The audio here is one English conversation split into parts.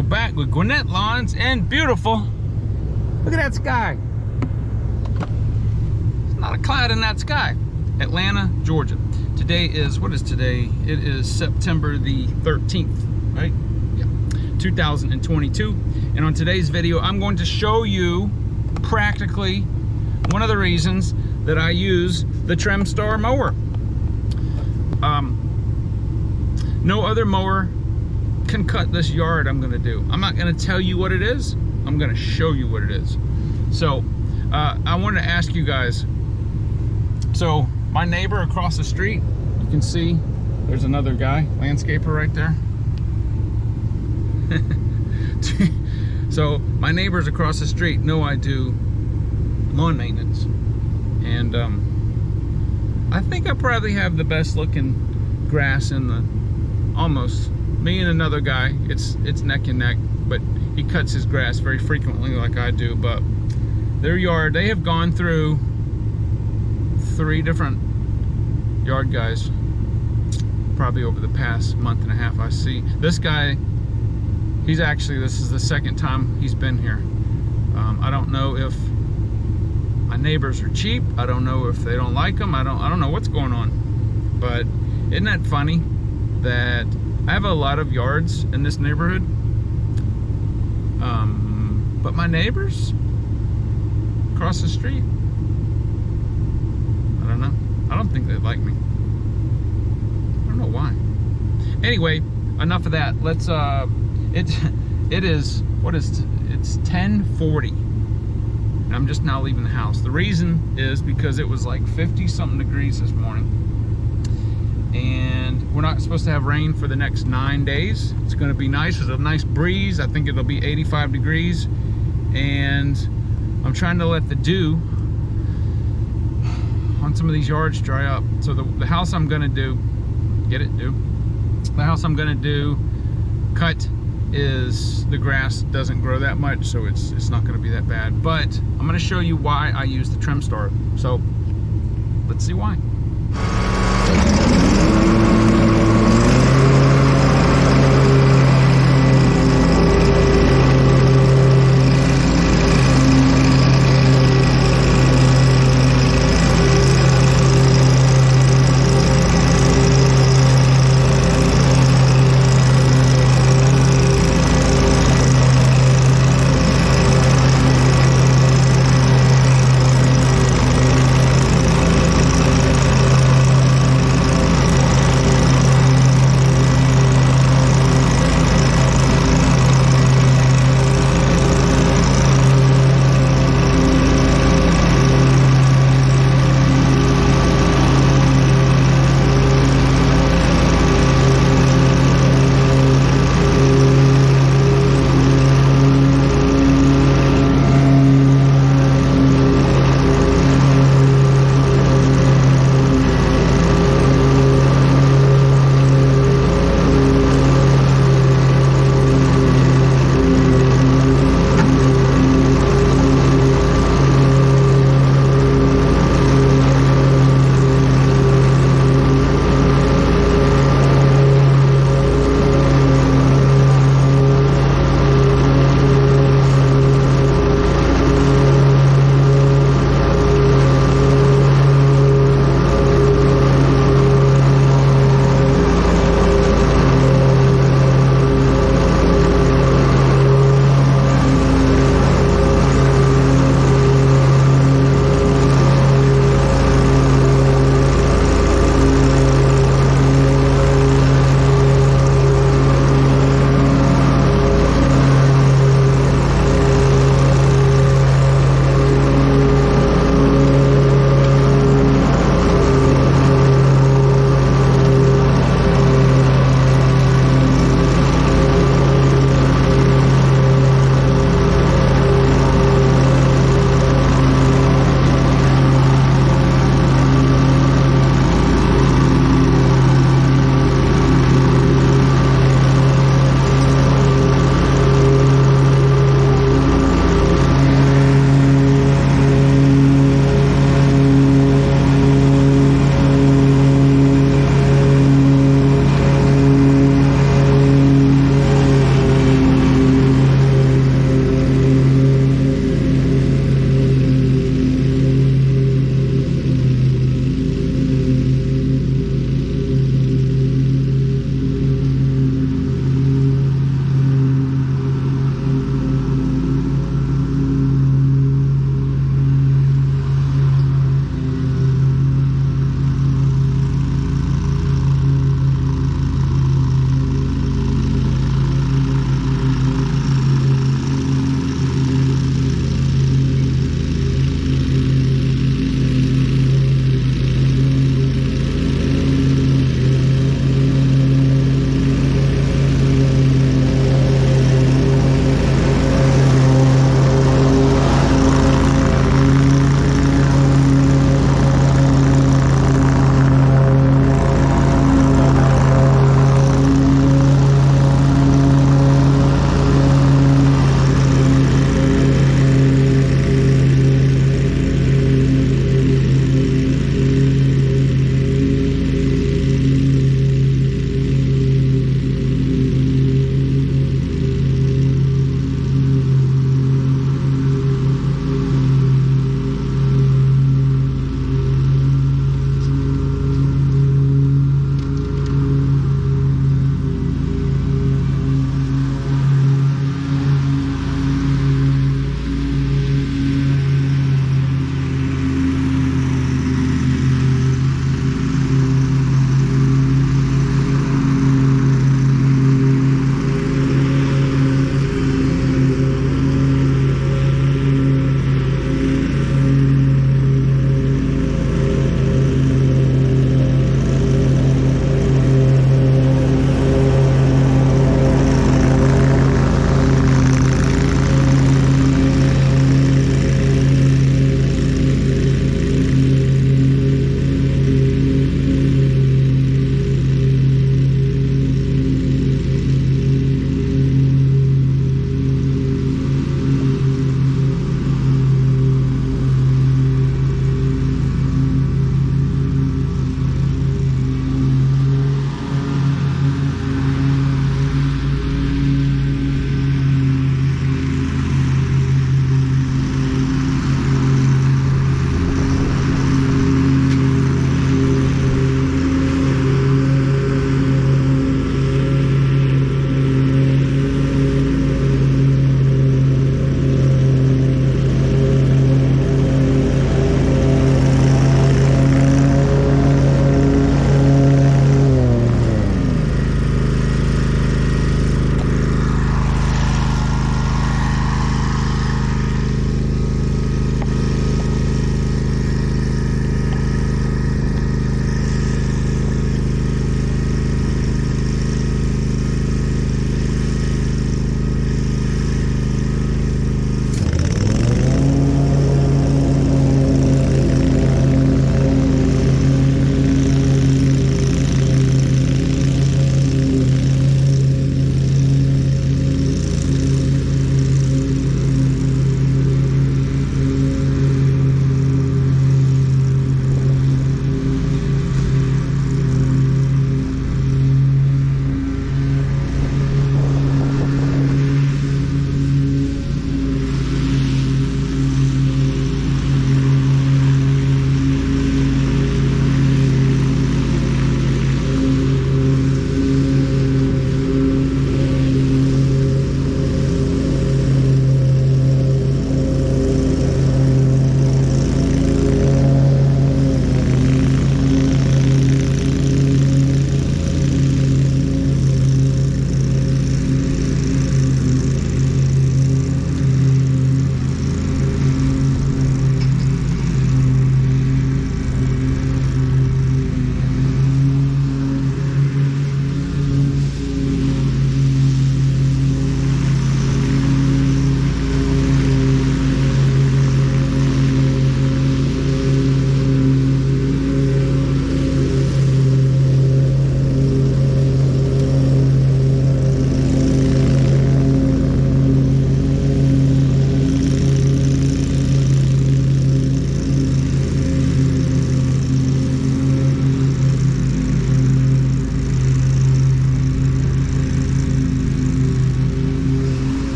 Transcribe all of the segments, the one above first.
also back with Gwinnett Lawns and beautiful. Look at that sky. There's not a cloud in that sky. Atlanta, Georgia. Today is, what is today? It is September the 13th, right? Yeah, 2022. And on today's video, I'm going to show you practically one of the reasons that I use the Trimstar mower. No other mower can cut this yard I'm gonna do. I'm not gonna tell you what it is, I'm gonna show you what it is. So I wanted to ask you guys, so my neighbor across the street, you can see there's another guy, landscaper right there. So my neighbors across the street know I do lawn maintenance, and I think I probably have the best looking grass in the, almost, me and another guy, it's neck and neck, but he cuts his grass very frequently like I do. But their yard, they have gone through 3 different yard guys probably over the past month and a half. I see this guy, he's actually, this is the 2nd time he's been here. I don't know if my neighbors are cheap, I don't know if they don't like them, I don't know what's going on. But isn't that funny that I have a lot of yards in this neighborhood, but my neighbors across the street, I don't know, I don't think they like me. I don't know why. Anyway, enough of that. Let's it is, what is, it's 10:40 and I'm just now leaving the house. The reason is because it was like 50 something degrees this morning, and we're not supposed to have rain for the next 9 days. It's going to be nice. There's a nice breeze. I think it'll be 85 degrees, and I'm trying to let the dew on some of these yards dry up. So the house I'm going to do, get it, dew? The house I'm going to do, cut, is the grass doesn't grow that much, so it's not going to be that bad. But I'm going to show you why I use the Trimstar. So let's see why.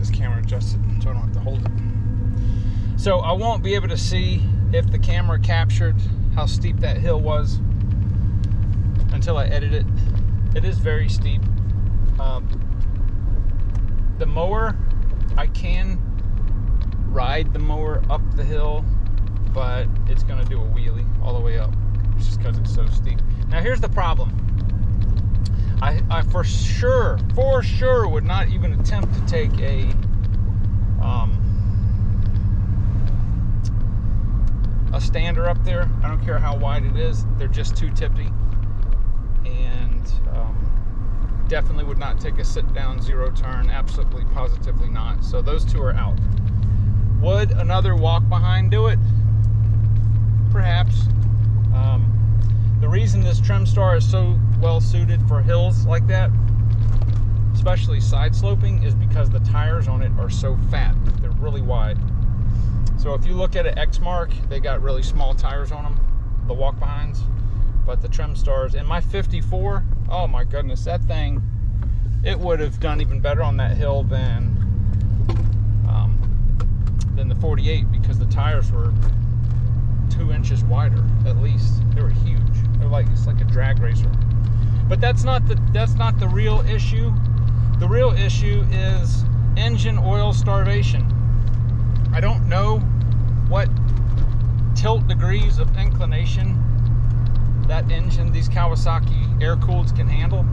this camera adjusted so I don't have to hold it. So I won't be able to see if the camera captured how steep that hill was until I edit it. It is very steep. The mower, I can ride the mower up the hill, but it's going to do a wheelie all the way up just because it's so steep. Now here's the problem. I for sure would not even attempt to take a stander up there. I don't care how wide it is. They're just too tippy. And definitely would not take a sit-down zero turn. Absolutely, positively not. So those two are out. Would another walk behind do it? Perhaps. The reason this Trimstar is so well suited for hills like that, especially side sloping, is because the tires on it are so fat. They're really wide. So if you look at an X-Mark, they got really small tires on them, the walk behinds. But the Trimstars, and my 54, oh my goodness, that thing, it would have done even better on that hill than the 48, because the tires were 2 inches wider at least. They were huge. They're like, it's like a drag racer. But that's not the real issue. The real issue is engine oil starvation. I don't know what tilt degrees of inclination that engine, these Kawasaki air-cooleds, can handle,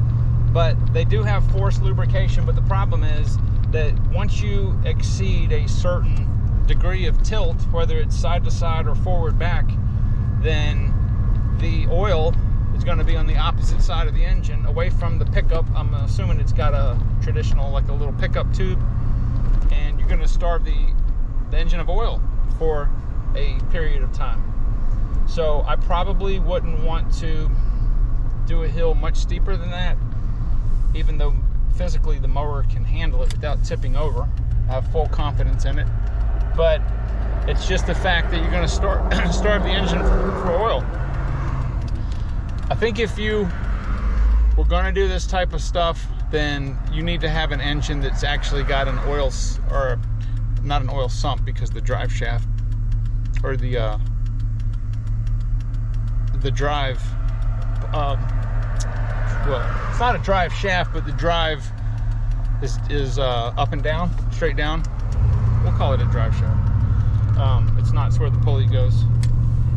but they do have forced lubrication. But the problem is that once you exceed a certain degree of tilt, whether it's side to side or forward back, then the oil is going to be on the opposite side of the engine, away from the pickup. I'm assuming it's got a traditional, like a little pickup tube, and you're going to starve the engine of oil for a period of time. So I probably wouldn't want to do a hill much steeper than that, even though physically the mower can handle it without tipping over. I have full confidence in it. But it's just the fact that you're going to starve the engine for oil. I think if you were going to do this type of stuff, then you need to have an engine that's actually got an oil, or not an oil sump, because the drive shaft, or the drive, well, it's not a drive shaft, but the drive is up and down, straight down. We'll call it a drive shaft. It's not, it's where the pulley goes.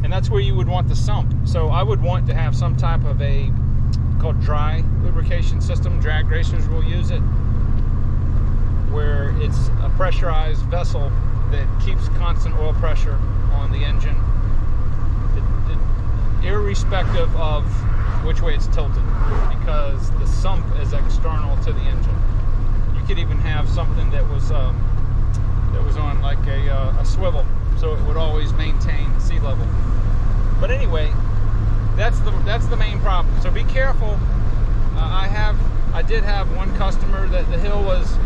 And that's where you would want the sump. So I would want to have some type of a, called dry lubrication system. Drag racers will use it, where it's a pressurized vessel that keeps constant oil pressure on the engine, irrespective of which way it's tilted, because the sump is external to the engine. You could even have something that was on like a swivel, so it would always maintain sea level. But anyway, that's the main problem. So be careful. I did have one customer that the hill was,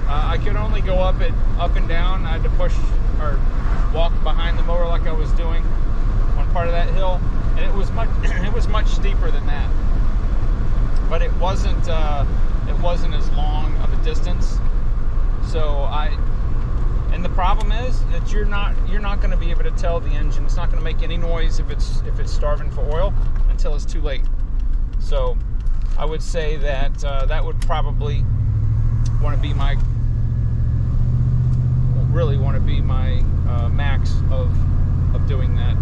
I could only go up and down. I had to push or walk behind the mower like I was doing on part of that hill, and it was much steeper than that. But it wasn't as long of a distance. So and the problem is that you're not going to be able to tell the engine. It's not going to make any noise if it's starving for oil until it's too late. So I would say that that would probably really want to be my max of doing that.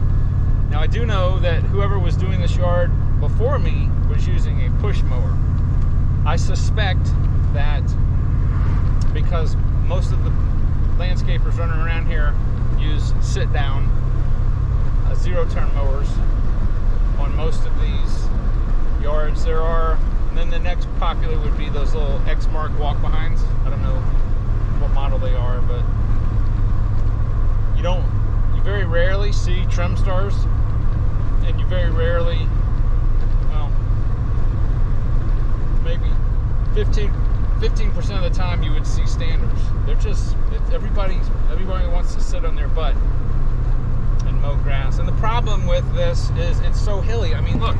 Now I do know that whoever was doing this yard before me was using a push mower. I suspect that because most of the landscapers running around here use sit-down zero-turn mowers on most of these yards. There are, and then the next popular would be those little X-Mark walk-behinds. I don't know what model they are, but you very rarely see Trimstars, and you very rarely, well, maybe 15% of the time you would see standards. They're just, everybody wants to sit on their butt and mow grass. And the problem with this is it's so hilly. I mean, look,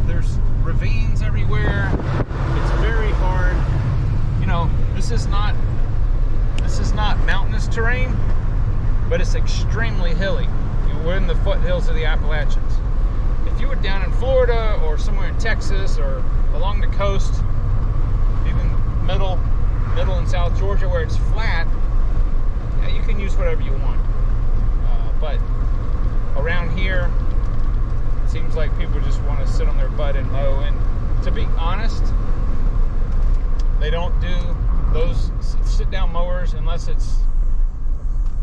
there's ravines everywhere. It's very hard. You know, this is not This is not mountainous terrain, but it's extremely hilly. We're in the foothills of the Appalachians. If you were down in Florida or somewhere in Texas or along the coast, even middle and South Georgia where it's flat, yeah, you can use whatever you want. But around here, it seems like people just want to sit on their butt and mow. And to be honest, they don't do those sit-down mowers unless it's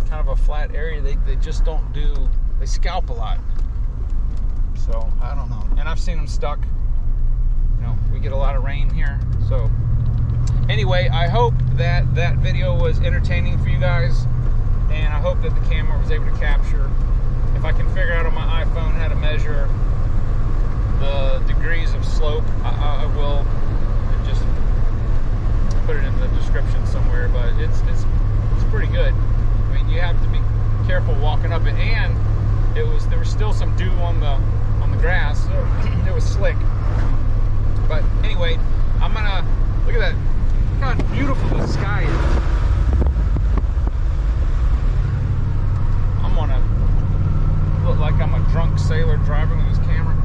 kind of a flat area. They just don't do, they scalp a lot. So I don't know. And I've seen them stuck. You know, we get a lot of rain here. So anyway, I hope that video was entertaining for you guys, and I hope that the camera was able to capture. If I can figure out on my iPhone how to measure the degrees of slope, I will, and just put it in the description somewhere. But it's pretty good. I mean, you have to be careful walking up it, and there was still some dew on the grass, so it was slick. But anyway, I'm gonna look at that. Look how beautiful the sky is. I'm gonna look like I'm a drunk sailor driving with this camera.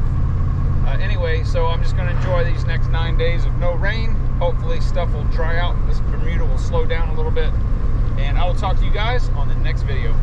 Anyway, so I'm just gonna enjoy these next 9 days of no rain. Hopefully stuff will dry out. This Bermuda will slow down a little bit. And I will talk to you guys on the next video.